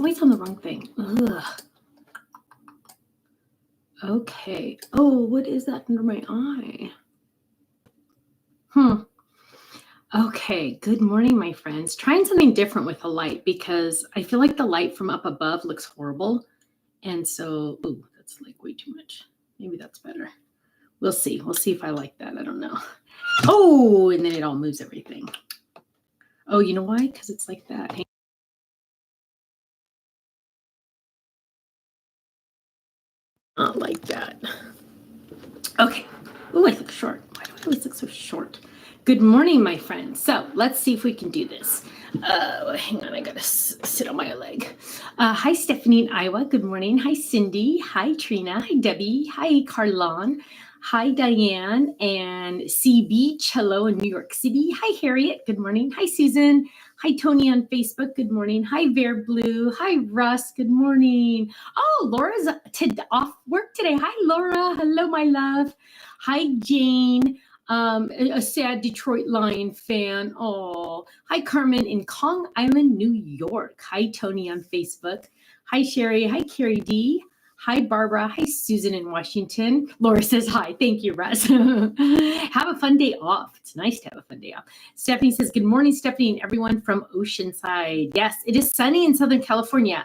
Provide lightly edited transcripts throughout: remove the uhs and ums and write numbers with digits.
always on the wrong thing. Ugh. Okay. Oh, what is that under my eye? Okay. Good morning, my friends. Trying something different with the light because I feel like the light from up above looks horrible. And so, ooh, that's like way too much. Maybe that's better. We'll see. We'll see if I like that. I don't know. Oh, and then it all moves everything. Oh, you know why? Because it's like that. Not like that. Okay. Oh, I look short. Why do I always look so short? Good morning, my friends. So let's see if we can do this. Hang on, I gotta sit on my leg. Hi, Stephanie in Iowa. Good morning. Hi, Cindy. Hi, Trina. Hi, Debbie. Hi, Carlon. Hi, Diane and CB Cello in New York City. Hi, Harriet. Good morning. Hi, Susan. Hi, Tony on Facebook. Good morning. Hi, Bear Blue. Hi, Russ. Good morning. Oh, Laura's off work today. Hi, Laura. Hello, my love. Hi, Jane. A sad Detroit Lion fan. Oh, hi, Carmen in Kong Island, New York. Hi, Tony on Facebook. Hi, Sherry. Hi, Carrie D. Hi, Barbara. Hi, Susan in Washington. Laura says hi. Thank you, Russ. Have a fun day off. It's nice to have a fun day off. Stephanie says, good morning, Stephanie, and everyone from Oceanside. Yes, it is sunny in Southern California.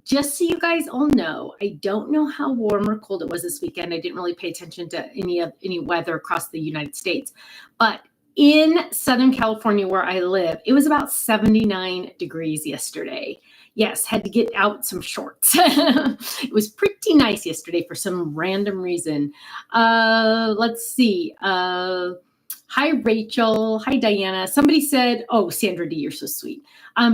Just so you guys all know, I don't know how warm or cold it was this weekend. I didn't really pay attention to any weather across the United States. But in Southern California, where I live, it was about 79 degrees yesterday. Yes, had to get out some shorts. It was pretty nice yesterday for some random reason. Let's see. Hi, Rachel. Hi, Diana. Somebody said, oh, Sandra D, you're so sweet.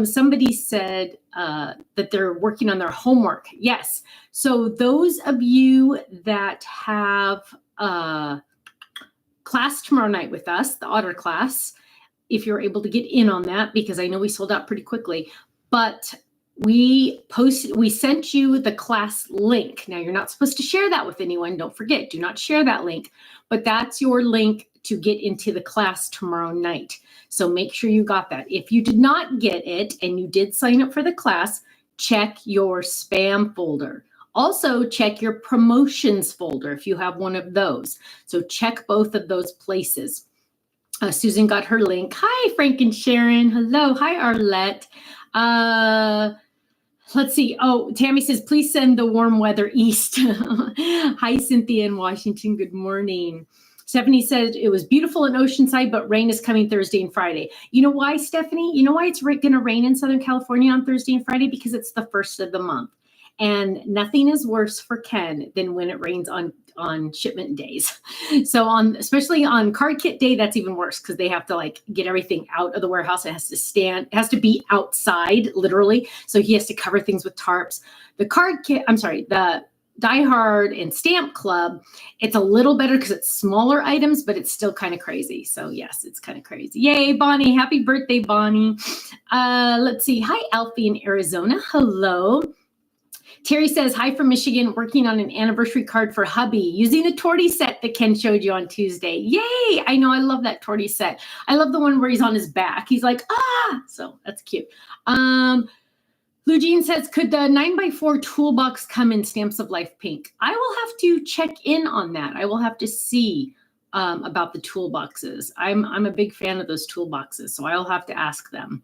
Somebody said that they're working on their homework. Yes. So those of you that have class tomorrow night with us, the Otter class, if you're able to get in on that, because I know we sold out pretty quickly, but we sent you the class link. Now you're not supposed to share that with anyone. Don't forget, do not share that link, but that's your link to get into the class tomorrow night. So make sure you got that. If you did not get it and you did sign up for the class, check your spam folder. Also check your promotions folder if you have one of those. So check both of those places. Susan got her link. Hi, Frank and Sharon. Hello. Hi, Arlette. Let's see. Oh, Tammy says, please send the warm weather east. Hi, Cynthia in Washington. Good morning. Stephanie said it was beautiful in Oceanside, but rain is coming Thursday and Friday. You know why, Stephanie? You know why it's going to rain in Southern California on Thursday and Friday? Because it's the first of the month. And nothing is worse for Ken than when it rains on shipment days. So especially on card kit day, that's even worse because they have to like get everything out of the warehouse. It has to be outside literally. So he has to cover things with tarps. The Die Hard and Stamp Club, it's a little better because it's smaller items, but it's still kind of crazy. So yes, it's kind of crazy. Yay, Bonnie. Happy birthday, Bonnie. Let's see. Hi, Alfie in Arizona. Hello. Terry says, hi from Michigan, working on an anniversary card for hubby using the Torty set that Ken showed you on Tuesday. Yay! I know, I love that Torty set. I love the one where he's on his back. He's like, ah! So that's cute. Lou Jean says, could the 9x4 toolbox come in Stamps of Life pink? I will have to check in on that. I will have to see about the toolboxes. I'm a big fan of those toolboxes, so I'll have to ask them.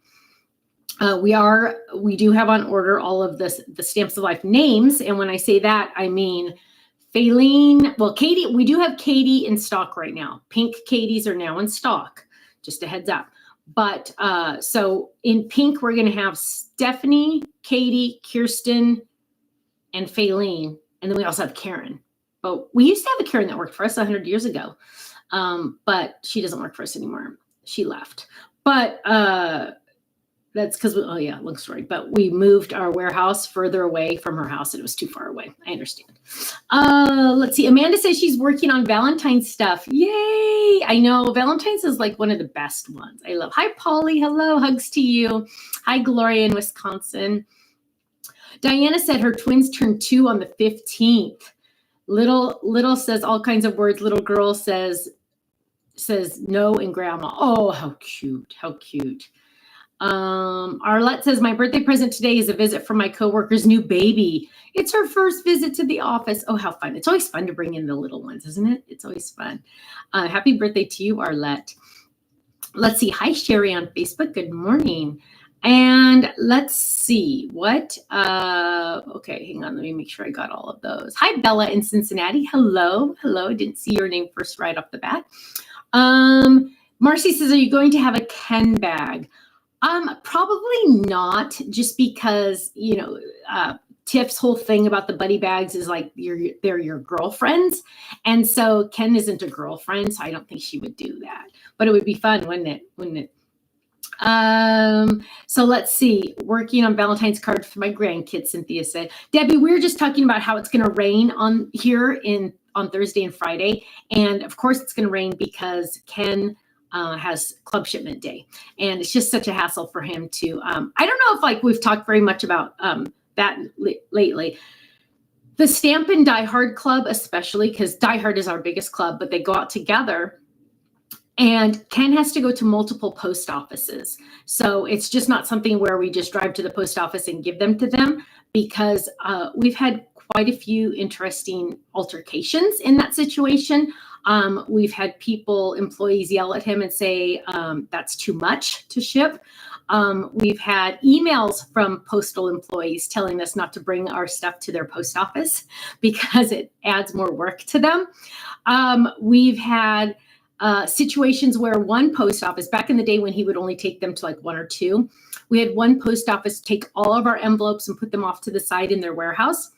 We do have on order all of the Stamps of Life names. And when I say that, I mean Faylene. Well, Katie, we do have Katie in stock right now. Pink Katies are now in stock, just a heads up. But so in pink, we're going to have Stephanie, Katie, Kirsten, and Faylene. And then we also have Karen. But we used to have a Karen that worked for us 100 years ago. But she doesn't work for us anymore. She left. But that's because, oh yeah, long story. But we moved our warehouse further away from her house and it was too far away. I understand. Let's see. Amanda says she's working on Valentine's stuff. Yay! I know Valentine's is like one of the best ones. I love. Hi, Polly. Hello. Hugs to you. Hi, Gloria in Wisconsin. Diana said her twins turned 2 on the 15th. Little says all kinds of words. Little girl says no and grandma. Oh, how cute. How cute. Arlette says, my birthday present today is a visit from my coworker's new baby. It's her first visit to the office. Oh, how fun. It's always fun to bring in the little ones, isn't it? It's always fun. Happy birthday to you, Arlette. Let's see. Hi, Sherry on Facebook. Good morning. And let's see what, okay, hang on. Let me make sure I got all of those. Hi, Bella in Cincinnati. Hello. Hello. Didn't see your name first right off the bat. Marcy says, are you going to have a Ken bag? Probably not, just because, you know, Tiff's whole thing about the buddy bags is like they're your girlfriends. And so Ken isn't a girlfriend, so I don't think she would do that. But it would be fun, wouldn't it? Wouldn't it? So let's see. Working on Valentine's cards for my grandkids, Cynthia said. Debbie, we were just talking about how it's going to rain on Thursday and Friday. And of course it's going to rain because Ken has club shipment day. And it's just such a hassle for him to, I don't know if like we've talked very much about that lately. The Stampin' Die Hard Club, especially, because Die Hard is our biggest club, but they go out together. And Ken has to go to multiple post offices. So it's just not something where we just drive to the post office and give them to them, because we've had quite a few interesting altercations in that situation. We've had employees yell at him and say, that's too much to ship. We've had emails from postal employees telling us not to bring our stuff to their post office because it adds more work to them. We've had situations where one post office, back in the day when he would only take them to like one or two, we had one post office take all of our envelopes and put them off to the side in their warehouse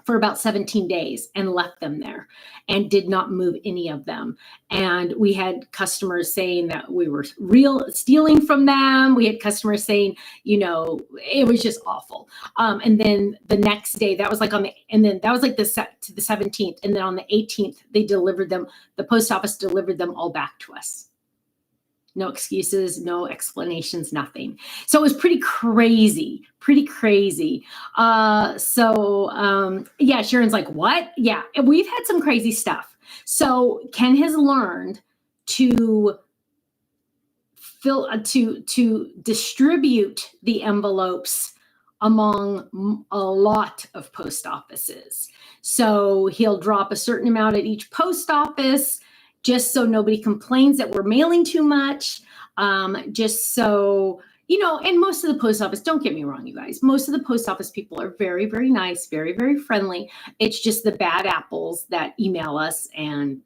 for about 17 days and left them there and did not move any of them. And we had customers saying that we were stealing from them. We had customers saying, you know, it was just awful. And then the next day, that was like the 17th. And then on the 18th, they delivered them. The post office delivered them all back to us. No excuses, no explanations, nothing. So it was pretty crazy. Yeah, Sharon's like, what? Yeah, we've had some crazy stuff. So Ken has learned to distribute the envelopes among a lot of post offices. So he'll drop a certain amount at each post office, just so nobody complains that we're mailing too much, just so, you know, and most of the post office, don't get me wrong, you guys, most of the post office people are very, very nice, very, very friendly. It's just the bad apples that email us and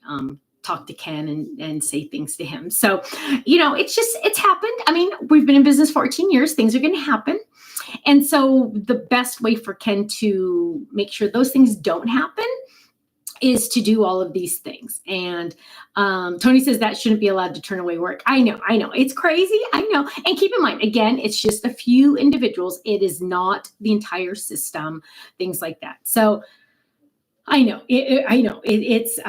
talk to Ken and say things to him. So, you know, it's happened. I mean, we've been in business 14 years, things are going to happen. And so the best way for Ken to make sure those things don't happen is to do all of these things. And Tony says that shouldn't be allowed to turn away work. I know. It's crazy. I know. And keep in mind, again, it's just a few individuals. It is not the entire system, things like that. So I know. It's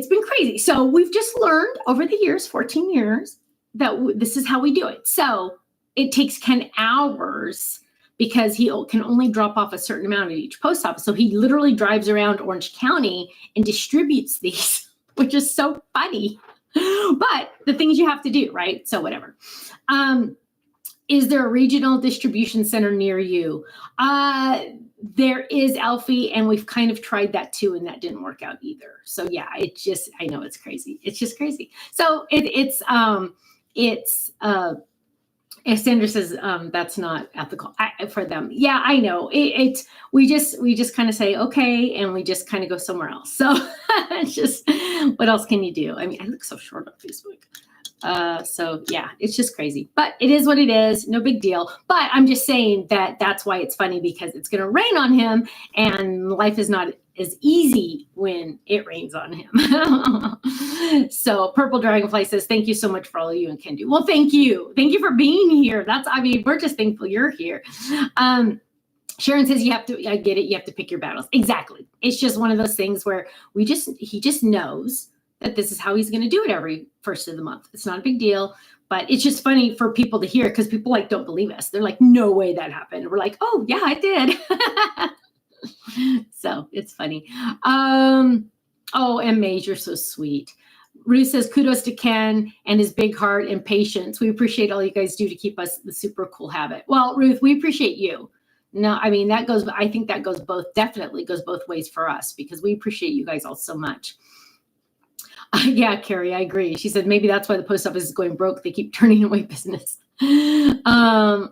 been crazy. So we've just learned over the years, 14 years, that this is how we do it. So it takes Ken hours, because he can only drop off a certain amount at each post office. So he literally drives around Orange County and distributes these, which is so funny. But the things you have to do, right? So whatever. Is there a regional distribution center near you? There is, Alfie, and we've kind of tried that too, and that didn't work out either. So yeah, I know it's crazy. It's just crazy. So if Sandra says that's not ethical for them, yeah, I know. We just kind of say okay, and we just kind of go somewhere else. So it's just, what else can you do? I mean, I look so short on Facebook. So yeah, it's just crazy, but it is what it is. No big deal. But I'm just saying that's why it's funny, because it's going to rain on him, and life is not as easy when it rains on him. So Purple Dragonfly says, thank you so much for all you and Ken do. Well, thank you. Thank you for being here. We're just thankful you're here. Sharon says, I get it. You have to pick your battles. Exactly. It's just one of those things where he just knows that this is how he's going to do it every first of the month. It's not a big deal, but it's just funny for people to hear, because people don't believe us. They're like, no way that happened. We're like, oh yeah, I did. So it's funny. Oh, and Maze, you're so sweet. Ruth says, kudos to Ken and his big heart and patience. We appreciate all you guys do to keep us the super cool habit. Well, Ruth, we appreciate you. No, I mean, I think that definitely goes both ways for us, because we appreciate you guys all so much. Yeah, Carrie, I agree. She said, maybe that's why the post office is going broke. They keep turning away business. Sandra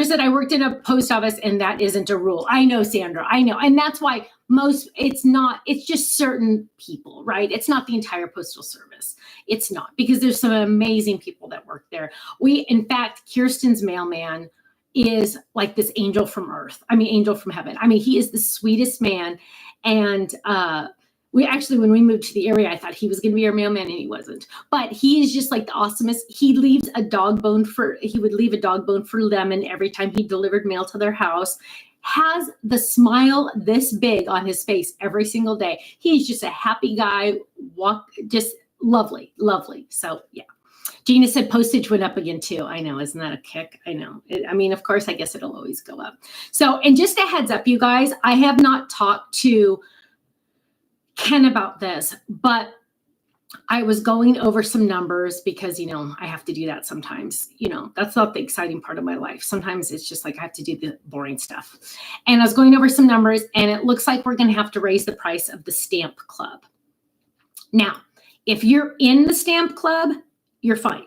said, I worked in a post office and that isn't a rule. I know, Sandra, I know. And that's why it's just certain people, right? It's not the entire postal service. It's not, because there's some amazing people that work there. In fact, Kirsten's mailman is like this angel from earth. I mean, angel from heaven. I mean, he is the sweetest man. And, when we moved to the area, I thought he was going to be our mailman, and he wasn't. But he is just like the awesomest. He would leave a dog bone for Lemon every time he delivered mail to their house. Has the smile this big on his face every single day. He's just a happy guy. Just lovely, lovely. So yeah. Gina said postage went up again too. I know, isn't that a kick? I know. Of course, I guess it'll always go up. So, and just a heads up, you guys, I have not talked to Ken about this, but I was going over some numbers because, I have to do that sometimes. That's not the exciting part of my life. Sometimes it's just like I have to do the boring stuff. And I was going over some numbers, and it looks like we're going to have to raise the price of the Stamp Club. Now, if you're in the Stamp Club, you're fine.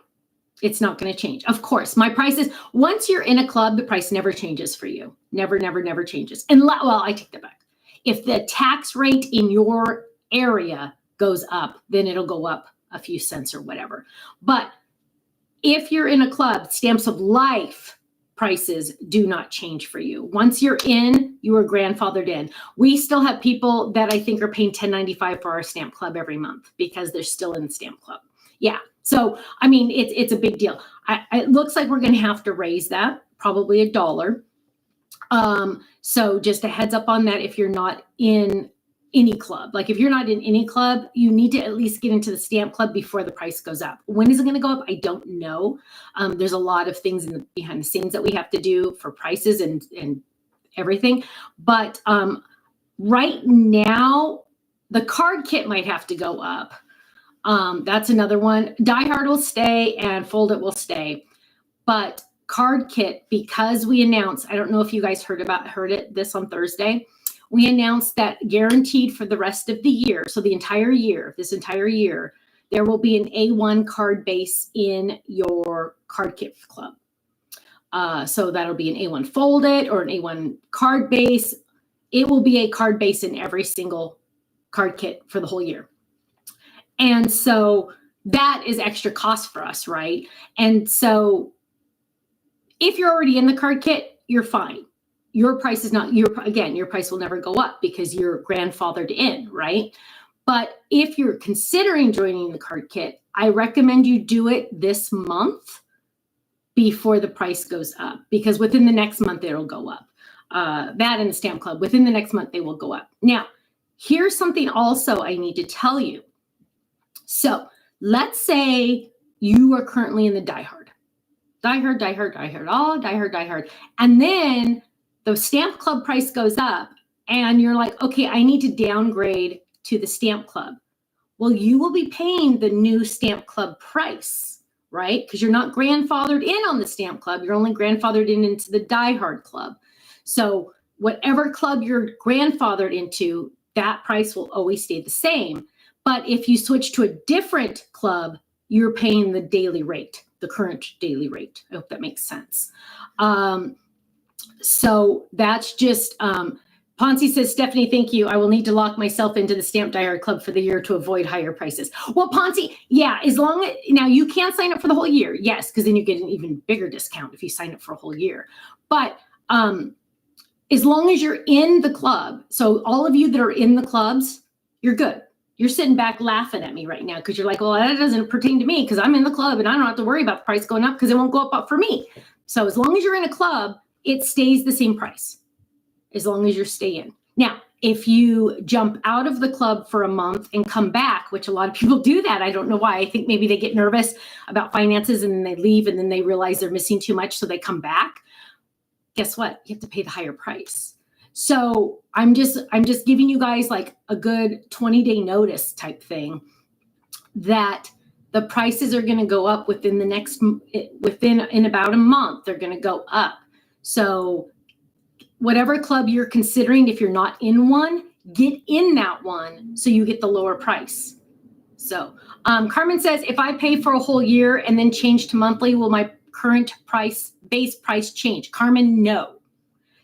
It's not going to change. Of course, my prices, once you're in a club, the price never changes for you. Never, never, never changes. Well, I take that back. If the tax rate in your area goes up, then it'll go up a few cents or whatever. But if you're in a club, Stamps of Life prices do not change for you. Once you're in, you are grandfathered in. We still have people that I think are paying $10.95 for our Stamp Club every month because they're still in the Stamp Club. Yeah. So, it's a big deal. It looks like we're going to have to raise that, probably $1. So just a heads up on that. If you're not in any club, like if you're not in any club, you need to at least get into the Stamp Club before the price goes up. When is it going to go up? I don't know. There's a lot of things behind the scenes that we have to do for prices and everything. But right now, the card kit might have to go up. That's another one. Die Hard will stay and Fold It will stay. But card kit, because we announced, I don't know if you guys heard this on Thursday, we announced that guaranteed for the rest of the year, so this entire year, there will be an A1 card base in your card kit club. So that'll be an A1 folded or an A1 card base. It will be a card base in every single card kit for the whole year. And so that is extra cost for us, right? And so if you're already in the card kit, you're fine. Your price is not, your price will never go up because you're grandfathered in, right? But if you're considering joining the card kit, I recommend you do it this month before the price goes up, because within the next month, it'll go up. That and the Stamp Club, within the next month, they will go up. Now, here's something also I need to tell you. So let's say you are currently in the Die Hard. Die Hard. And then the Stamp Club price goes up and you're like, okay, I need to downgrade to the Stamp Club. Well, you will be paying the new Stamp Club price, right? Because you're not grandfathered in on the Stamp Club. You're only grandfathered into the Die Hard Club. So whatever club you're grandfathered into, that price will always stay the same. But if you switch to a different club, you're paying the daily rate, the current daily rate. I hope that makes sense. So that's just, Ponzi says, Stephanie, thank you. I will need to lock myself into the Stamp Die Hard Club for the year to avoid higher prices. Well, Ponzi, yeah, now you can sign up for the whole year. Yes, because then you get an even bigger discount if you sign up for a whole year. But as long as you're in the club, so all of you that are in the clubs, you're good. You're sitting back laughing at me right now because you're like, well, that doesn't pertain to me because I'm in the club and I don't have to worry about the price going up because it won't go up for me. So as long as you're in a club, it stays the same price as long as you're staying. Now, if you jump out of the club for a month and come back, which a lot of people do that, I don't know why. I think maybe they get nervous about finances and then they leave and then they realize they're missing too much, so they come back. Guess what? You have to pay the higher price. So I'm just giving you guys like a good 20-day notice type thing that the prices are going to go up within in about a month. They're going to go up. So whatever club you're considering, if you're not in one, get in that one so you get the lower price. So Carmen says, if I pay for a whole year and then change to monthly, will my current base price change? Carmen, no.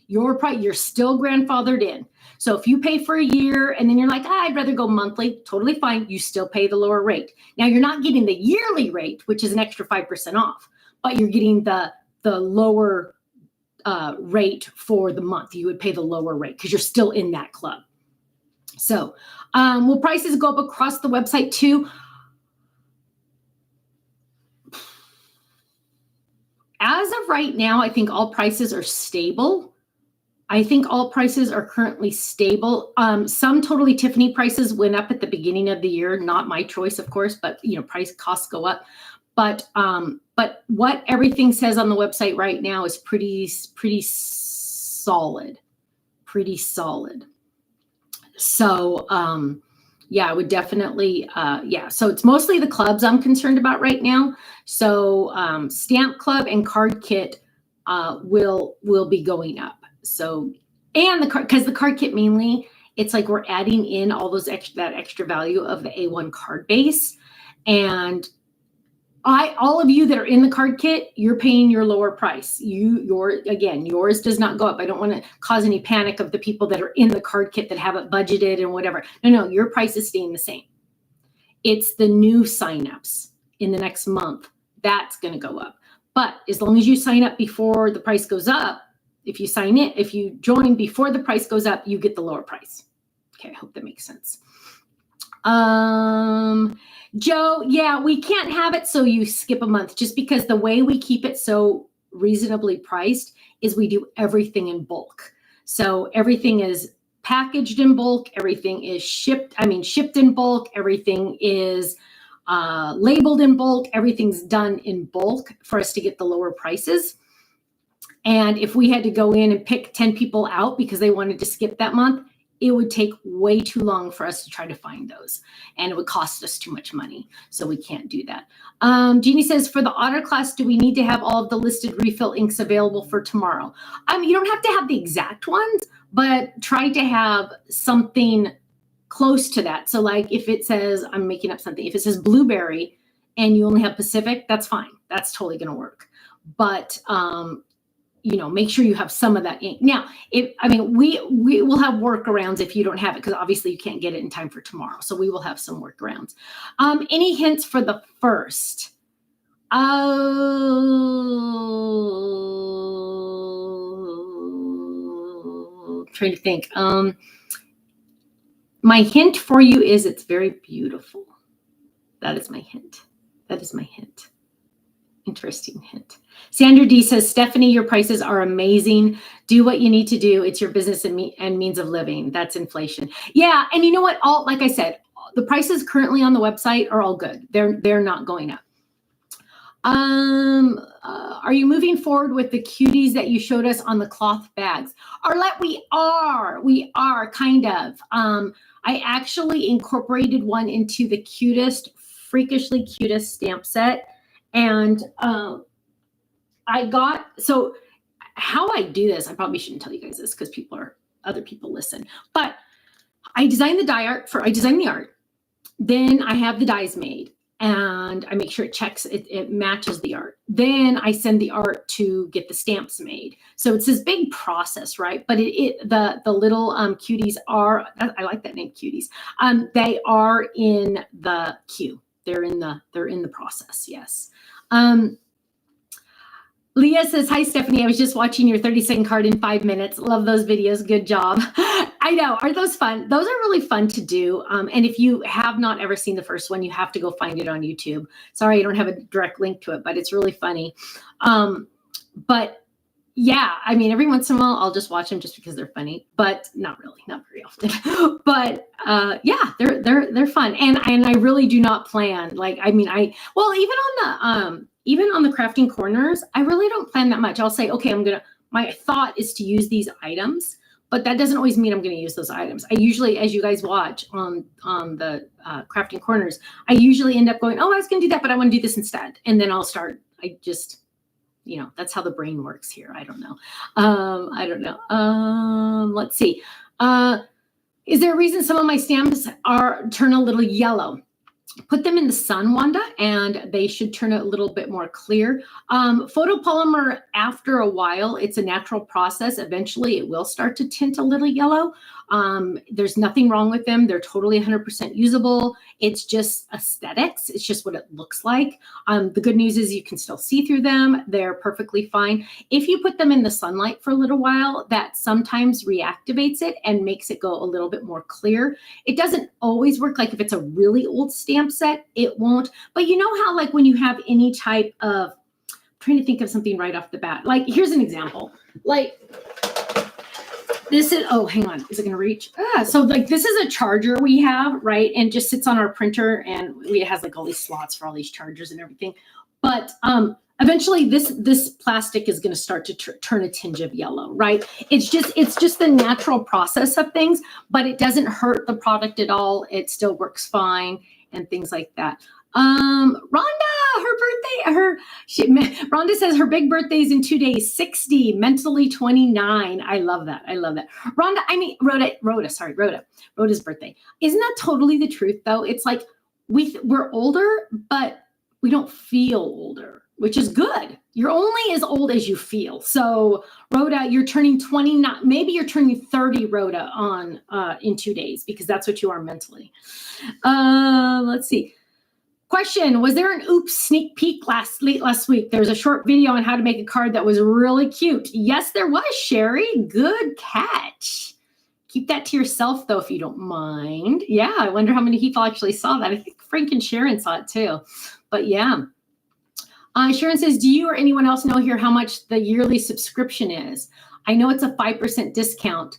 Your price, you're still grandfathered in. So if you pay for a year and then you're like, I'd rather go monthly, totally fine. You still pay the lower rate. Now you're not getting the yearly rate, which is an extra 5% off, but you're getting the lower rate for the month. You would pay the lower rate because you're still in that club. So will prices go up across the website too? As of right now, I think all prices are stable. I think all prices are currently stable. Some Totally Tiffany prices went up at the beginning of the year. Not my choice, of course, but costs go up. But what everything says on the website right now is pretty solid, pretty solid. So yeah, I would definitely So it's mostly the clubs I'm concerned about right now. So Stamp Club and Card Kit will be going up. So, and because the Card Kit mainly, it's like we're adding in all those that extra value of the A1 card base. And all of you that are in the Card Kit, you're paying your lower price. Yours does not go up. I don't want to cause any panic of the people that are in the Card Kit that have it budgeted and whatever. No, your price is staying the same. It's the new signups in the next month that's going to go up. But as long as you sign up before the price goes up, if you join before the price goes up, you get the lower price. Okay, I hope that makes sense. Joe, yeah, we can't have it so you skip a month, just because the way we keep it so reasonably priced is we do everything in bulk. So everything is packaged in bulk, everything is shipped in bulk, everything is labeled in bulk, everything's done in bulk for us to get the lower prices. And if we had to go in and pick 10 people out because they wanted to skip that month, it would take way too long for us to try to find those. And it would cost us too much money. So we can't do that. Jeannie says, for the otter class, do we need to have all of the listed refill inks available for tomorrow? You don't have to have the exact ones, but try to have something close to that. So like if it says, I'm making up something, if it says blueberry and you only have Pacific, that's fine. That's totally going to work. But, make sure you have some of that ink. Now, we will have workarounds if you don't have it, because obviously you can't get it in time for tomorrow. So we will have some workarounds. Any hints for the first? Trying to think. My hint for you is it's very beautiful. That is my hint. That is my hint. Interesting hint. Sandra D says, Stephanie, your prices are amazing. Do what you need to do. It's your business and means of living. That's inflation. Yeah. And you know what? Like I said, the prices currently on the website are all good. They're not going up. Are you moving forward with the cuties that you showed us on the cloth bags? Arlette, we are kind of. I actually incorporated one into the freakishly cutest stamp set. And so how I do this, I probably shouldn't tell you guys this because other people listen, but I design the art. Then I have the dies made and I make sure it matches the art. Then I send the art to get the stamps made. So it's this big process, right? But the little cuties are, I like that name, cuties. They are in the queue. They're in the process. Yes. Leah says, hi, Stephanie. I was just watching your 30-second card in 5 minutes. Love those videos. Good job. I know. Aren't those fun? Those are really fun to do. And if you have not ever seen the first one, you have to go find it on YouTube. Sorry, I don't have a direct link to it, but it's really funny. But yeah, every once in a while, I'll just watch them just because they're funny, but not very often. But yeah, they're fun, and I really do not plan even on the crafting corners, I really don't plan that much. I'll say, okay, my thought is to use these items, but that doesn't always mean I'm going to use those items. I usually, as you guys watch on the Crafting Corners, I usually end up going, oh, I was going to do that, but I want to do this instead. And then I'll start, that's how the brain works here. I don't know. Let's see. Is there a reason some of my stamps turn a little yellow? Put them in the sun, Wanda, and they should turn a little bit more clear. Photopolymer, after a while, it's a natural process. Eventually, it will start to tint a little yellow. There's nothing wrong with them. They're totally 100% usable. It's just aesthetics. It's just what it looks like. The good news is you can still see through them. They're perfectly fine. If you put them in the sunlight for a little while, that sometimes reactivates it and makes it go a little bit more clear. It doesn't always work. Like if it's a really old stamp set, it won't. But you know how like when you have any type of, I'm trying to think of something right off the bat. Like here's an example. Like this is, oh, hang on. Is it going to reach? So like this is a charger we have, right? And just sits on our printer and it has like all these slots for all these chargers and everything. But eventually this plastic is going to start to turn a tinge of yellow, right? It's just the natural process of things, but it doesn't hurt the product at all. It still works fine and things like that. Rhonda, Rhonda says her big birthday is in 2 days, 60, mentally 29. I love that. Rhoda's birthday. Isn't that totally the truth though? It's like we're older, but we don't feel older, which is good. You're only as old as you feel. So Rhoda, you're turning 29, maybe you're turning 30, Rhoda, on in 2 days, because that's what you are mentally. Let's see. Question, was there an oops sneak peek late last week? There's a short video on how to make a card that was really cute. Yes, there was, Sherry. Good catch. Keep that to yourself, though, if you don't mind. Yeah, I wonder how many people actually saw that. I think Frank and Sharon saw it, too. But, yeah. Sharon says, do you or anyone else know here how much the yearly subscription is? I know it's a 5% discount.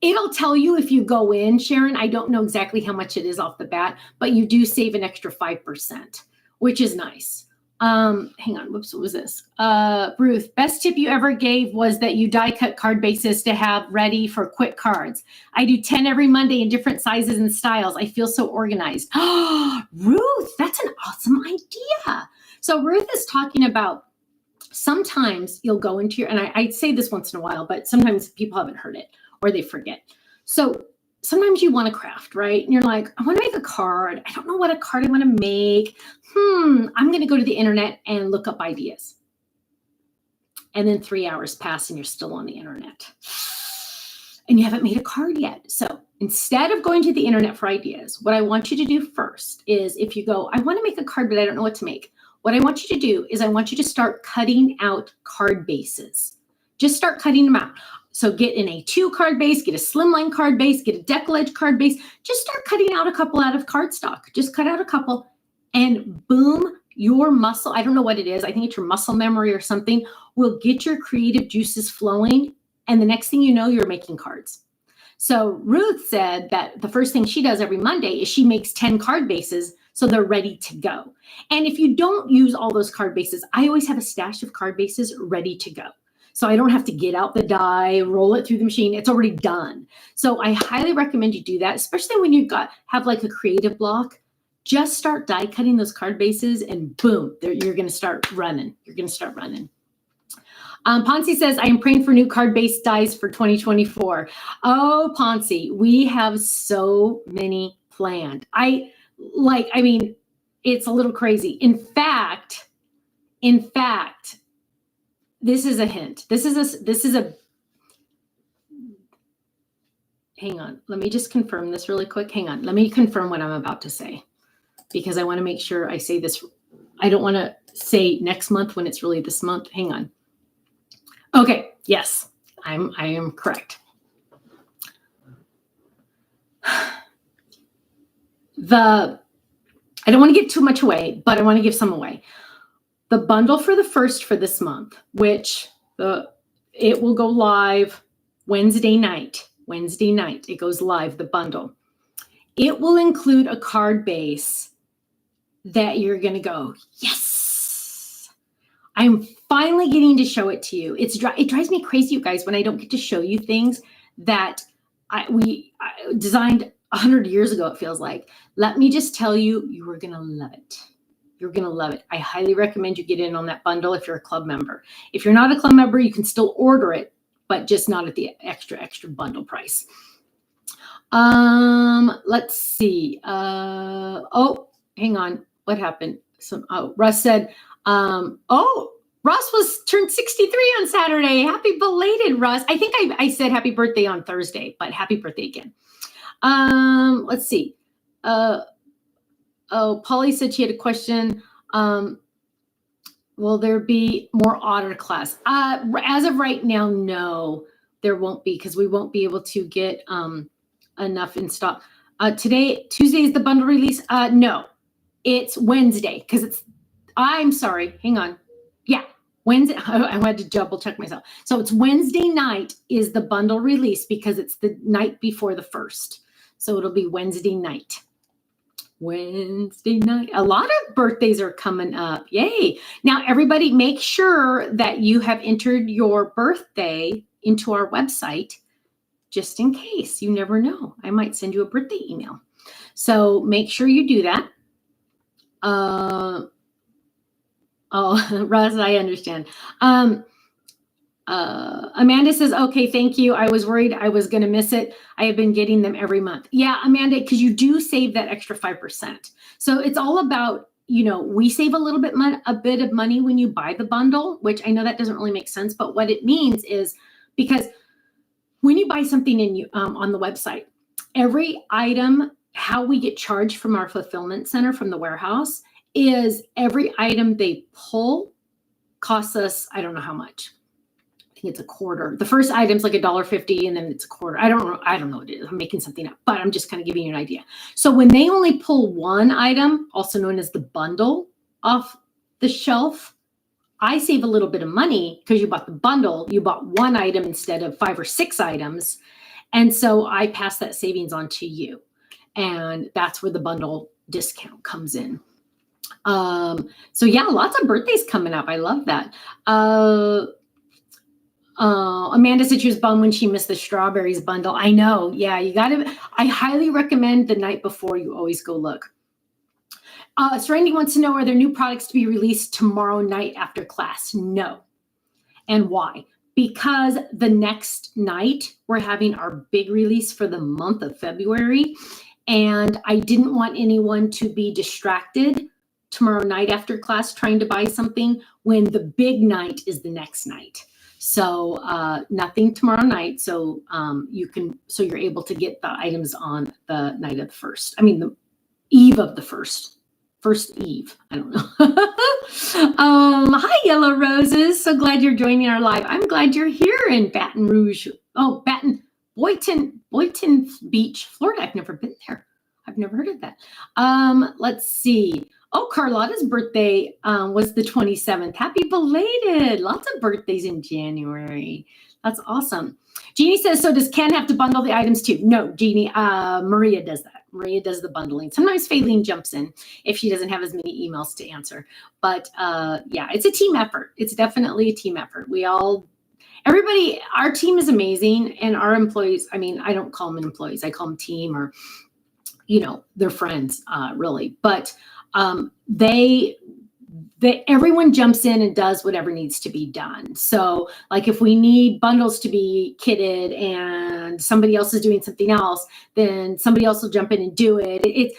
It'll tell you if you go in, Sharon. I don't know exactly how much it is off the bat, but you do save an extra 5%, which is nice. Hang on. Whoops, what was this? Ruth, best tip you ever gave was that you die cut card bases to have ready for quick cards. I do 10 every Monday in different sizes and styles. I feel so organized. Ruth, that's an awesome idea. So Ruth is talking about sometimes you'll go into your, and I say this once in a while, but sometimes people haven't heard it or they forget. So sometimes you want to craft, right? And you're like, I want to make a card. I don't know what a card I want to make. I'm going to go to the internet and look up ideas. And then 3 hours pass and you're still on the internet. And you haven't made a card yet. So instead of going to the internet for ideas, what I want you to do first is if you go, I want to make a card, but I don't know what to make. What I want you to do is I want you to start cutting out card bases. Just start cutting them out. So get an A2 card base, get a slimline card base, get a decollage card base. Just start cutting out a couple out of cardstock. Just cut out a couple and boom, your muscle, I don't know what it is. I think it's your muscle memory or something, will get your creative juices flowing. And the next thing you know, you're making cards. So Ruth said that the first thing she does every Monday is she makes 10 card bases so they're ready to go. And if you don't use all those card bases, I always have a stash of card bases ready to go. So I don't have to get out the die, roll it through the machine. It's already done. So I highly recommend you do that, especially when you have like a creative block. Just start die cutting those card bases and boom, you're going to start running. You're going to start running. Ponce says, I am praying for new card base dies for 2024. Oh, Ponce, we have so many planned. It's a little crazy. In fact, this is a hint. This is a, hang on. Let me just confirm this really quick. Hang on. Let me confirm what I'm about to say because I want to make sure I say this. I don't want to say next month when it's really this month. Hang on. Okay. Yes, I am correct. I don't want to give too much away, but I want to give some away. The bundle for the first for this month, which it will go live Wednesday night. It goes live, the bundle. It will include a card base that you're going to go, yes, I'm finally getting to show it to you. It drives me crazy, you guys, when I don't get to show you things that we designed 100 years ago, it feels like. Let me just tell you, you are going to love it. You're going to love it. I highly recommend you get in on that bundle if you're a club member. If you're not a club member, you can still order it, but just not at the extra bundle price. Let's see. Oh, hang on. What happened? Russ said, Russ turned 63 on Saturday. Happy belated, Russ. I think I said happy birthday on Thursday, but happy birthday again. Let's see. Polly said she had a question. Will there be more otter class? As of right now, no, there won't be, because we won't be able to get enough in stock. Tuesday is the bundle release. No, it's Wednesday, because I'm sorry, hang on. Yeah, Wednesday. I had to double check myself. So it's Wednesday night is the bundle release, because it's the night before the 1st. So it'll be Wednesday night. Wednesday night. A lot of birthdays are coming up. Yay. Now, everybody, make sure that you have entered your birthday into our website, just in case. You never know. I might send you a birthday email. So make sure you do that. Russ, I understand. Amanda says, okay, thank you. I was worried I was going to miss it. I have been getting them every month. Yeah, Amanda, because you do save that extra 5%. So it's all about, we save a bit of money when you buy the bundle, which I know that doesn't really make sense, but what it means is, because when you buy something on the website, every item, how we get charged from our fulfillment center, from the warehouse, is every item they pull costs us, I don't know how much. It's a quarter. The first item's like $1.50, and then it's a quarter. I don't know what it is. I'm making something up, but I'm just kind of giving you an idea. So when they only pull one item, also known as the bundle, off the shelf, I save a little bit of money, because you bought the bundle. You bought one item instead of 5 or 6 items. And so I pass that savings on to you. And that's where the bundle discount comes in. So yeah, lots of birthdays coming up. I love that. Amanda said she was bummed when she missed the strawberries bundle. I know. Yeah, I highly recommend the night before you always go look. Serenity wants to know, are there new products to be released tomorrow night after class? No. And why? Because the next night we're having our big release for the month of February. And I didn't want anyone to be distracted tomorrow night after class trying to buy something when the big night is the next night. So nothing tomorrow night. So you're able to get the items on the night of the 1st. I mean, the eve of the 1st. First eve. I don't know. Hi, Yellow Roses. So glad you're joining our live. I'm glad you're here in Baton Rouge. Oh, Boynton Beach, Florida. I've never been there. I've never heard of that. Let's see. Oh, Carlotta's birthday was the 27th. Happy belated. Lots of birthdays in January. That's awesome. Jeannie says, so does Ken have to bundle the items too? No, Jeannie. Maria does that. Maria does the bundling. Sometimes Faylene jumps in if she doesn't have as many emails to answer. But yeah, it's a team effort. It's definitely a team effort. Everybody, our team is amazing. And our employees, I mean, I don't call them employees. I call them team, or, they're friends, really. But everyone jumps in and does whatever needs to be done. So like if we need bundles to be kitted and somebody else is doing something else, then somebody else will jump in and do it.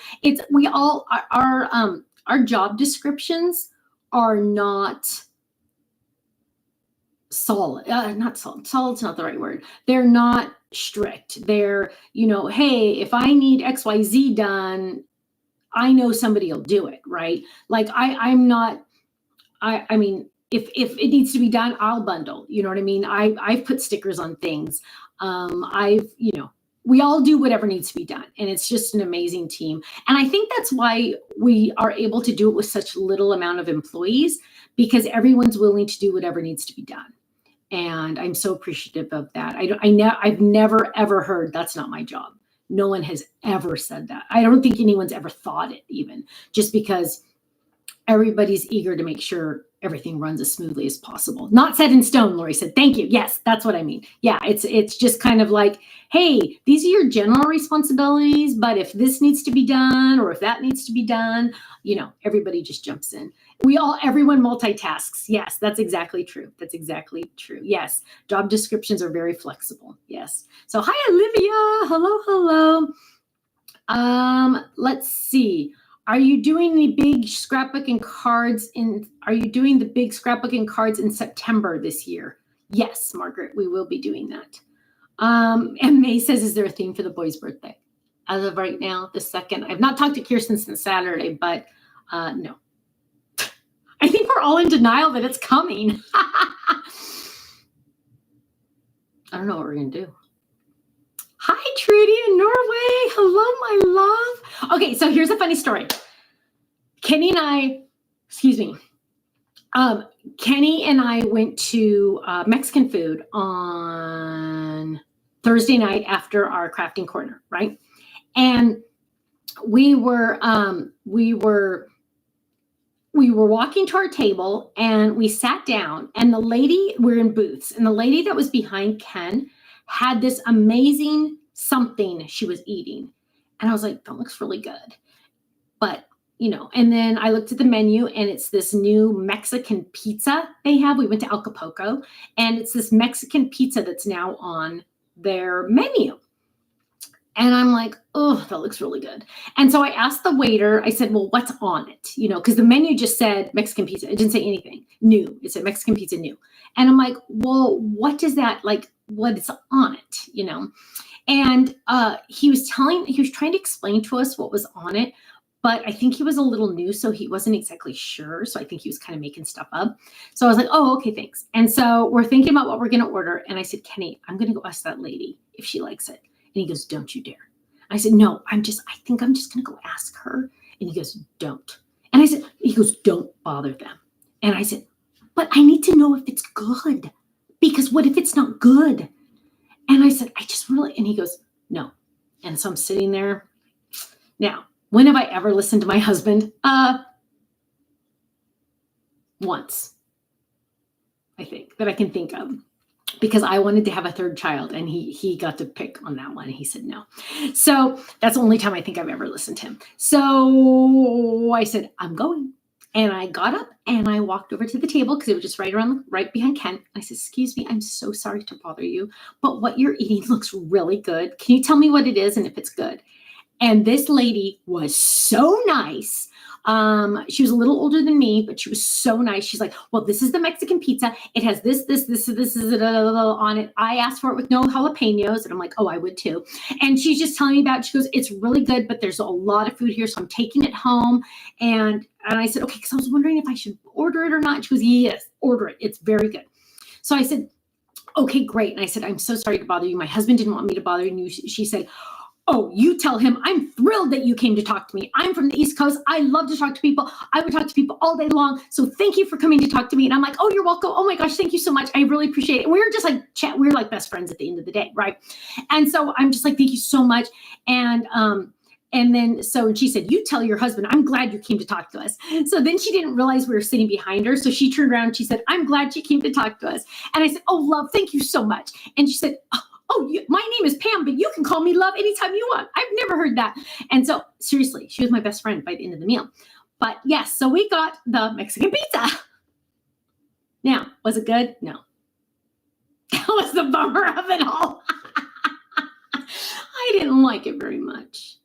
Our job descriptions are not solid. Not solid. Solid's not the right word. They're not strict. They're, hey, if I need XYZ done, I know somebody will do it, right? Like I mean, if it needs to be done, I'll bundle. You know what I mean? I've put stickers on things. We all do whatever needs to be done, and it's just an amazing team. And I think that's why we are able to do it with such little amount of employees, because everyone's willing to do whatever needs to be done. And I'm so appreciative of that. I've never ever heard that's not my job. No one has ever said that. I don't think anyone's ever thought it, even, just because everybody's eager to make sure everything runs as smoothly as possible. Not set in stone, Lori said. Thank you. Yes, that's what I mean. Yeah, it's just kind of like, hey, these are your general responsibilities, but if this needs to be done or if that needs to be done, everybody just jumps in. Everyone multitasks. Yes, that's exactly true. That's exactly true. Yes, job descriptions are very flexible. Yes. So hi, Olivia. Hello. Let's see. Are you doing the big scrapbooking cards in September this year? Yes, Margaret, we will be doing that. And May says, is there a theme for the boy's birthday? As of right now, the second. I've not talked to Kirsten since Saturday, but no. I think we're all in denial that it's coming. I don't know what we're going to do. Hi, Trudy in Norway. Hello, my love. Okay, so here's a funny story. Kenny and I went to Mexican food on Thursday night after our crafting corner, right? And we were walking to our table and we sat down, and we're in booths, and the lady that was behind Ken had this amazing something she was eating. And I was like, that looks really good. But, and then I looked at the menu, and it's this new Mexican pizza they have. We went to Acapulco, and it's this Mexican pizza that's now on their menu. And I'm like, oh, that looks really good. And so I asked the waiter, I said, well, what's on it? Because the menu just said Mexican pizza. It didn't say anything new. It said Mexican pizza new. And I'm like, well, what is that? Like, what is on it? And he was trying to explain to us what was on it, but I think he was a little new, so he wasn't exactly sure. So I think he was kind of making stuff up. So I was like, oh, okay, thanks. And so we're thinking about what we're going to order. And I said, Kenny, I'm going to go ask that lady if she likes it. And he goes, don't you dare. I said, no, I think I'm just going to go ask her. And he goes, don't. And he goes, don't bother them. And I said, but I need to know if it's good, because what if it's not good? And I said, and he goes, no. And so I'm sitting there. Now, when have I ever listened to my husband? Once, I think, that I can think of. Because I wanted to have a third child, and he got to pick on that one. And he said no. So that's the only time I think I've ever listened to him. So I said, I'm going. And I got up and I walked over to the table, because it was just right behind Ken. I said, excuse me, I'm so sorry to bother you, but what you're eating looks really good. Can you tell me what it is and if it's good? And this lady was so nice. She was a little older than me, but she was so nice. She's like, well, this is the Mexican pizza. It has this on it. I asked for it with no jalapenos. And I'm like, oh, I would too. And she's just telling me about it. She goes, it's really good, but there's a lot of food here, so I'm taking it home. And I said, okay, because I was wondering if I should order it or not. She goes, yes, order it. It's very good. So I said, okay, great. And I said, I'm so sorry to bother you. My husband didn't want me to bother you. She said, oh, you tell him I'm thrilled that you came to talk to me. I'm from the East Coast. I love to talk to people. I would talk to people all day long. So thank you for coming to talk to me. And I'm like, oh, you're welcome. Oh my gosh, thank you so much. I really appreciate it. And we were just like chat. We were like best friends at the end of the day, right? And so I'm just like, thank you so much. And then she said, you tell your husband, I'm glad you came to talk to us. So then she didn't realize we were sitting behind her. So she turned around and she said, I'm glad you came to talk to us. And I said, oh, love, thank you so much. And she said, my name is Pam, but you can call me Love anytime you want. I've never heard that. And so seriously, she was my best friend by the end of the meal. But yes, so we got the Mexican pizza. Now, was it good? No. That was the bummer of it all. I didn't like it very much.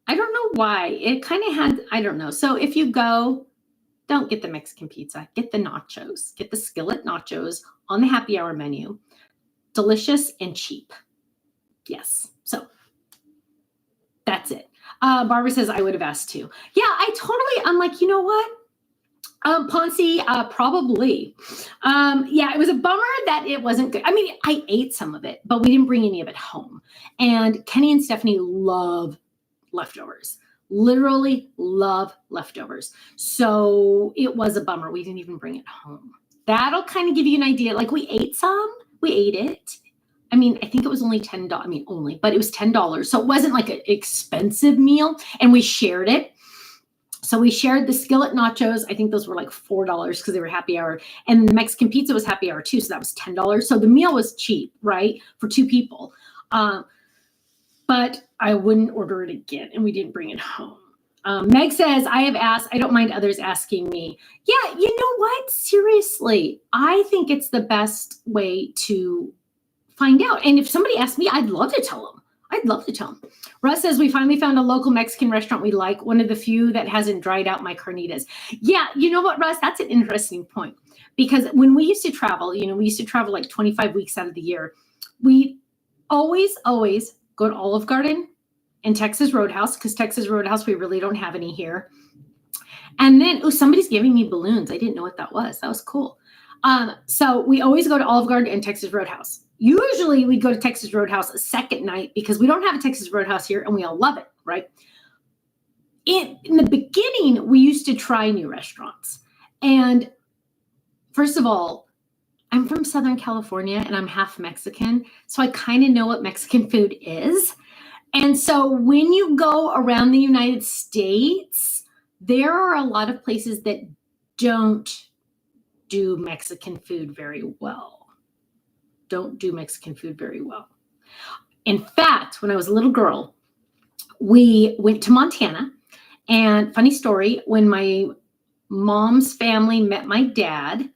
I don't know why. It kind of had, I don't know. So if you go, don't get the Mexican pizza. Get the nachos. Get the skillet nachos on the happy hour menu. Delicious and cheap. Yes. So that's it. Barbara says, I would have asked too. Yeah, I'm like, you know what? Ponce, probably. Yeah, it was a bummer that it wasn't good. I mean, I ate some of it, but we didn't bring any of it home. And Kenny and Stephanie love leftovers. Literally love leftovers. So it was a bummer. We didn't even bring it home. That'll kind of give you an idea. Like we ate it. I mean, I think it was only $10. I mean, but it was $10. So it wasn't like an expensive meal, and we shared it. So we shared the skillet nachos. I think those were like $4 because they were happy hour. And the Mexican pizza was happy hour too. So that was $10. So the meal was cheap, right? For 2 people. But I wouldn't order it again, and we didn't bring it home. Meg says, I have asked, I don't mind others asking me. Yeah, you know what? Seriously, I think it's the best way to find out. And if somebody asks me, I'd love to tell them. I'd love to tell them. Russ says, we finally found a local Mexican restaurant we like, one of the few that hasn't dried out my carnitas. Yeah, you know what, Russ? That's an interesting point. Because when we used to travel, we used to travel like 25 weeks out of the year. We always go to Olive Garden and Texas Roadhouse, because Texas Roadhouse, we really don't have any here. And then, somebody's giving me balloons. I didn't know what that was. That was cool. So we always go to Olive Garden and Texas Roadhouse. Usually we'd go to Texas Roadhouse a second night because we don't have a Texas Roadhouse here and we all love it, right? In the beginning, we used to try new restaurants. And first of all, I'm from Southern California and I'm half Mexican, so I kind of know what Mexican food is. And so when you go around the United States, there are a lot of places that don't do Mexican food very well. In fact, when I was a little girl, we went to Montana. And funny story, when my mom's family met my dad,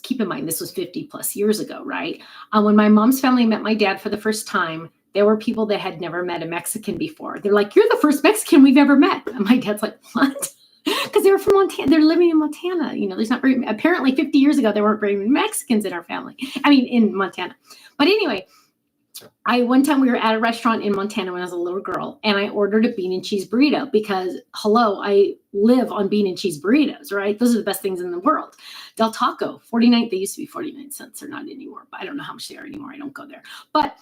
keep in mind, this was 50 plus years ago, right? When my mom's family met my dad for the first time, there were people that had never met a Mexican before. They're like, you're the first Mexican we've ever met. And my dad's like, what? Because they were from Montana. They're living in Montana. There's not very, apparently 50 years ago, there weren't very many Mexicans in our family. In Montana. But anyway, one time we were at a restaurant in Montana when I was a little girl, and I ordered a bean and cheese burrito because, I live on bean and cheese burritos, right? Those are the best things in the world. Del Taco, 49, they used to be 49 cents. They're not anymore, but I don't know how much they are anymore. I don't go there. But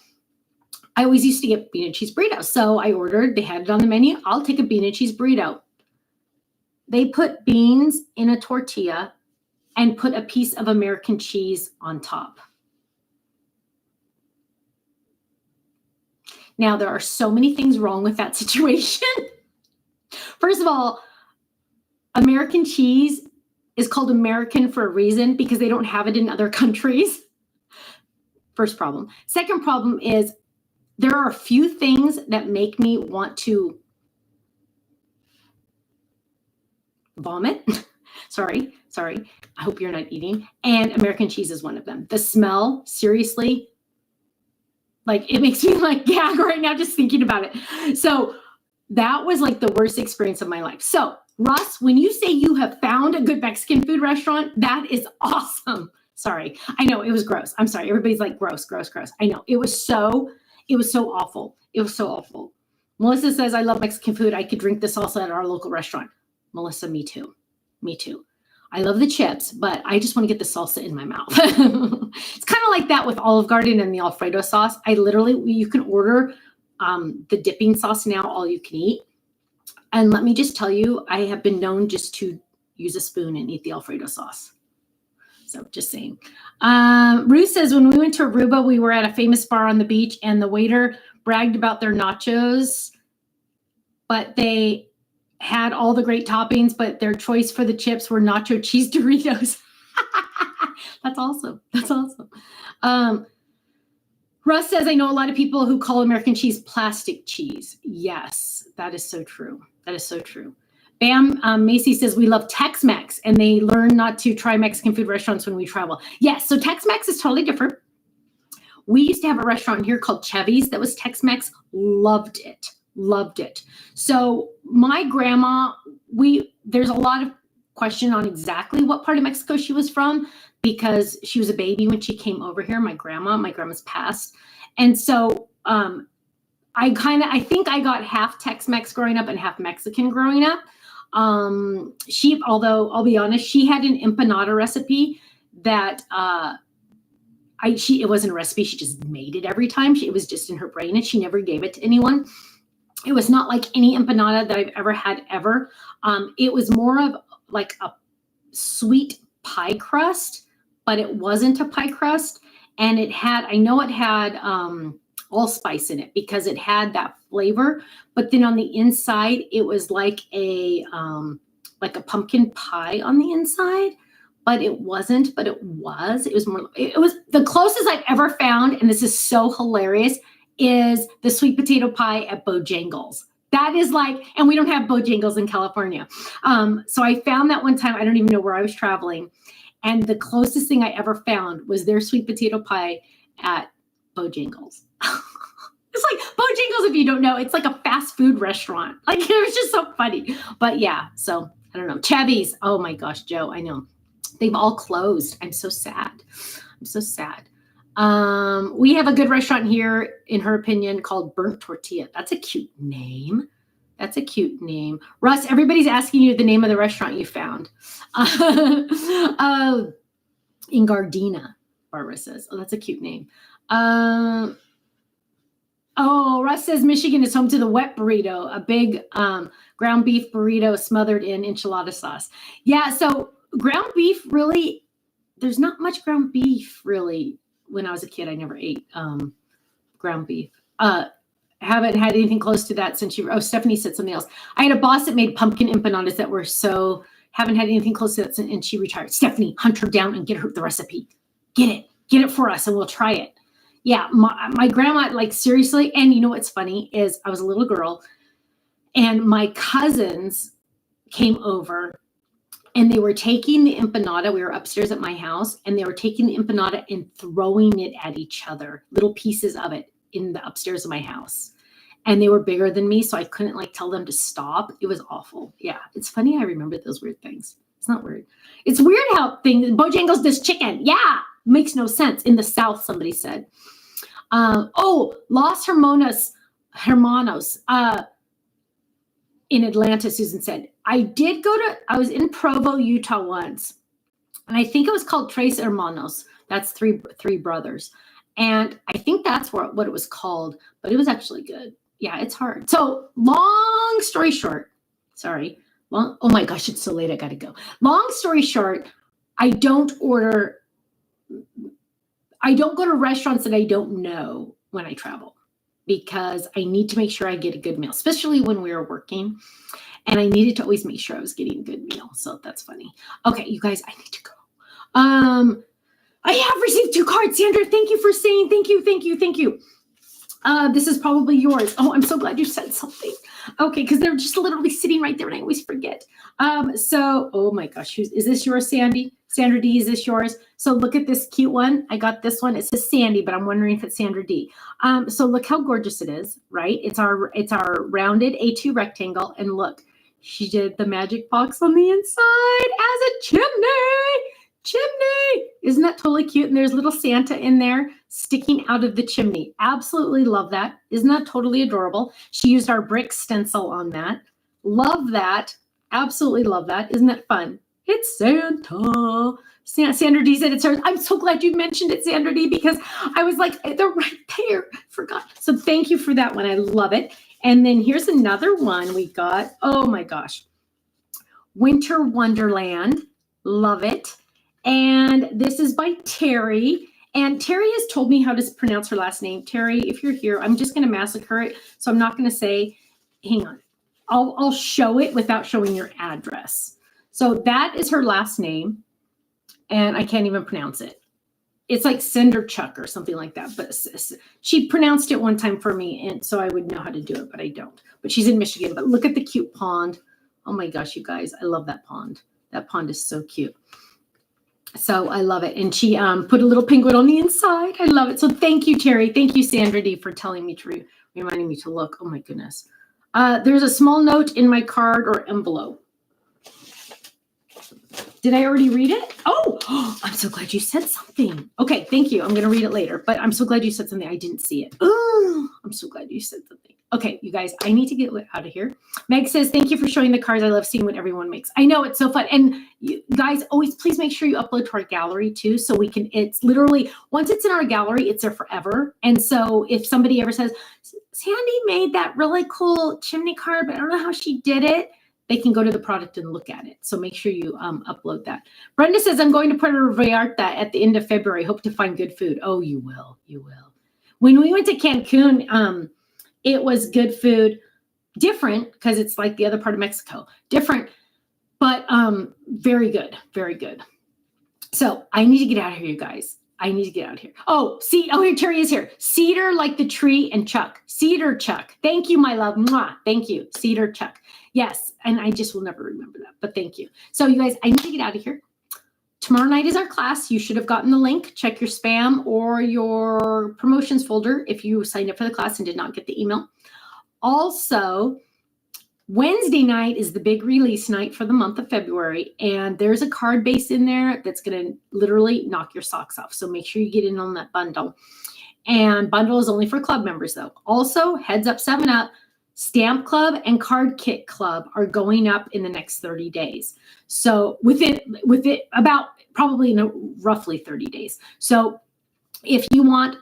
I always used to get bean and cheese burritos. So I ordered, they had it on the menu. I'll take a bean and cheese burrito. They put beans in a tortilla and put a piece of American cheese on top. Now, there are so many things wrong with that situation. First of all, American cheese is called American for a reason because they don't have it in other countries. First problem. Second problem is there are a few things that make me want to vomit. Sorry. I hope you're not eating. And American cheese is one of them. The smell, seriously, it makes me gag right now just thinking about it. So that was the worst experience of my life. So Russ, when you say you have found a good Mexican food restaurant, that is awesome. Sorry. I know it was gross. I'm sorry. Everybody's like gross. I know it was so awful. It was so awful. Melissa says, I love Mexican food. I could drink the salsa at our local restaurant. Melissa, me too. I love the chips, but I just want to get the salsa in my mouth. It's kind of like that with Olive Garden and the Alfredo sauce. You can order the dipping sauce now, all you can eat. And let me just tell you, I have been known just to use a spoon and eat the Alfredo sauce. So just saying. Ruth says, when we went to Aruba, we were at a famous bar on the beach and the waiter bragged about their nachos, but they had all the great toppings, but their choice for the chips were nacho cheese Doritos. That's awesome. Russ says, I know a lot of people who call American cheese plastic cheese. Yes, that is so true. Bam, Macy says, we love Tex-Mex, and they learn not to try Mexican food restaurants when we travel. Yes, so Tex-Mex is totally different. We used to have a restaurant here called Chevy's that was Tex-Mex. Loved it. So my grandma, there's a lot of question on exactly what part of Mexico she was from because she was a baby when she came over here. My grandma's passed. And so I think I got half Tex-Mex growing up and half Mexican growing up. Although I'll be honest, she had an empanada recipe that it wasn't a recipe. She just made it every time. It was just in her brain and she never gave it to anyone. It was not like any empanada that I've ever had ever. It was more of like a sweet pie crust, but it wasn't a pie crust. And it had allspice in it because it had that flavor. But then on the inside, it was like a pumpkin pie on the inside. But it wasn't, but it was. It was more, it was the closest I've ever found, and this is so hilarious, is the sweet potato pie at Bojangles. That is like, and we don't have Bojangles in California. So I found that one time, I don't even know where I was traveling. And the closest thing I ever found was their sweet potato pie at Bojangles. It's like Bojangles, if you don't know, it's like a fast food restaurant. Like, it was just so funny. But yeah, so I don't know. Chevy's, oh my gosh, Joe, I know. They've all closed. I'm so sad. I'm so sad. We have a good restaurant here, in her opinion, called Burnt Tortilla. That's a cute name. That's a cute name. Russ, everybody's asking you the name of the restaurant you found. In Gardena, Barbara says. Oh, that's a cute name. Oh, Russ says Michigan is home to the wet burrito, a big ground beef burrito smothered in enchilada sauce. Yeah, so ground beef, really, there's not much ground beef, really. When I was a kid, I never ate ground beef. Haven't had anything close to that since Stephanie said something else. I had a boss that made pumpkin empanadas that were haven't had anything close to that since, and she retired. Stephanie, hunt her down and get her the recipe. Get it for us and we'll try it. Yeah, my grandma, like, seriously, and you know what's funny is I was a little girl and my cousins came over and they were taking the empanada. We were upstairs at my house and they were taking the empanada and throwing it at each other, little pieces of it in the upstairs of my house. And they were bigger than me, so I couldn't tell them to stop. It was awful. Yeah, it's funny I remember those weird things. It's not weird. It's weird how Bojangles does chicken. Yeah, makes no sense. In the South, somebody said. Los Hermanos in Atlanta, Susan said. I was in Provo, Utah once, and I think it was called Tres Hermanos. That's three brothers. And I think that's what it was called, but it was actually good. Yeah, it's hard. So long story short, oh my gosh, it's so late. I got to go. Long story short, I don't go to restaurants that I don't know when I travel because I need to make sure I get a good meal, especially when we were working. And I needed to always make sure I was getting a good meal. So that's funny. Okay, you guys, I need to go. I have received 2 cards. Sandra, thank you for saying thank you. This is probably yours. Oh, I'm so glad you said something. Okay, because they're just literally sitting right there and I always forget. Oh my gosh, is this yours, Sandy? Sandra D, is this yours? So look at this cute one. I got this one. It says Sandy, but I'm wondering if it's Sandra D. So look how gorgeous it is, right? It's our rounded A2 rectangle. And look, she did the magic box on the inside as a chimney. Isn't that totally cute? And there's little Santa in there sticking out of the chimney. Absolutely love that. Isn't that totally adorable? She used our brick stencil on that. Love that. Absolutely love that. Isn't that fun? It's Santa. Sandra D said it's hers. I'm so glad you mentioned it, Sandra D, because I was like, they're right there. Forgot. So thank you for that one. I love it. And then here's another one we got. Oh my gosh. Winter Wonderland. Love it. And this is by Terry. And Terry has told me how to pronounce her last name. Terry, if you're here, I'm just going to massacre it. So I'm not going to say, hang on. I'll show it without showing your address. So that is her last name. And I can't even pronounce it. It's like Cinderchuck or something like that. But she pronounced it one time for me. And so I would know how to do it, but I don't. But she's in Michigan. But look at the cute pond. Oh my gosh, you guys. I love that pond. That pond is so cute. So I love it. And she put a little penguin on the inside. I love it. So thank you, Terry. Thank you, Sandra D, for telling me to reminding me to look. Oh my goodness. There's a small note in my card or envelope. Did I already read it? Oh, I'm so glad you said something. Okay, thank you. I'm going to read it later. But I'm so glad you said something. I didn't see it. Oh, I'm so glad you said something. Okay, you guys, I need to get out of here. Meg says, thank you for showing the cards. I love seeing what everyone makes. I know, it's so fun. And you guys, always please make sure you upload to our gallery too. So we can, it's literally, once it's in our gallery, it's there forever. And so if somebody ever says, Sandy made that really cool chimney card, but I don't know how she did it, they can go to the product and look at it. So make sure you upload that. Brenda says, I'm going to Puerto Vallarta at the end of February. Hope to find good food. Oh, you will. You will. When we went to Cancun, it was good food, different because it's like the other part of Mexico, different, but very good, very good. So I need to get out of here, you guys. I need to get out of here. Oh, see, here Terry is here. Cedar like the tree and Chuck. Cedar Chuck. Thank you, my love. Mwah. Thank you. Cedar Chuck. Yes. And I just will never remember that, but thank you. So you guys, I need to get out of here. Tomorrow night is our class. You should have gotten the link. Check your spam or your promotions folder if you signed up for the class and did not get the email. Also, Wednesday night is the big release night for the month of February, and there's a card base in there that's going to literally knock your socks off. So make sure you get in on that bundle. And bundle is only for club members, though. Also, heads up, 7-Up, Stamp Club and Card Kit Club are going up in the next 30 days. So with it about probably roughly 30 days. So if you want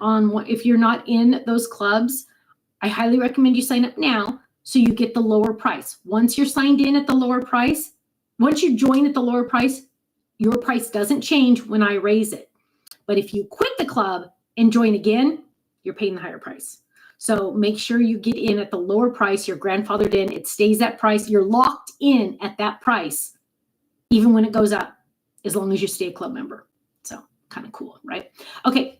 if you're not in those clubs, I highly recommend you sign up now so you get the lower price. Once you're signed in at the lower price, once you join at the lower price, your price doesn't change when I raise it. But if you quit the club and join again, you're paying the higher price. So make sure you get in at the lower price. You're grandfathered in. It stays that price. You're locked in at that price, even when it goes up, as long as you stay a club member. So kind of cool, right? Okay,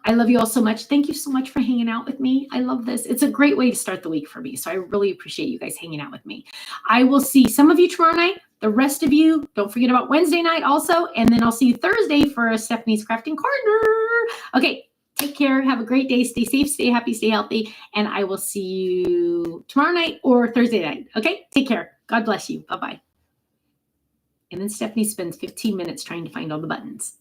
I love you all so much. Thank you so much for hanging out with me. I love this. It's a great way to start the week for me. So I really appreciate you guys hanging out with me. I will see some of you tomorrow night. The rest of you, don't forget about Wednesday night also. And then I'll see you Thursday for Stephanie's Crafting Corner. Okay, take care. Have a great day. Stay safe, stay happy, stay healthy. And I will see you tomorrow night or Thursday night. Okay, take care. God bless you. Bye-bye. And then Stephanie spends 15 minutes trying to find all the buttons.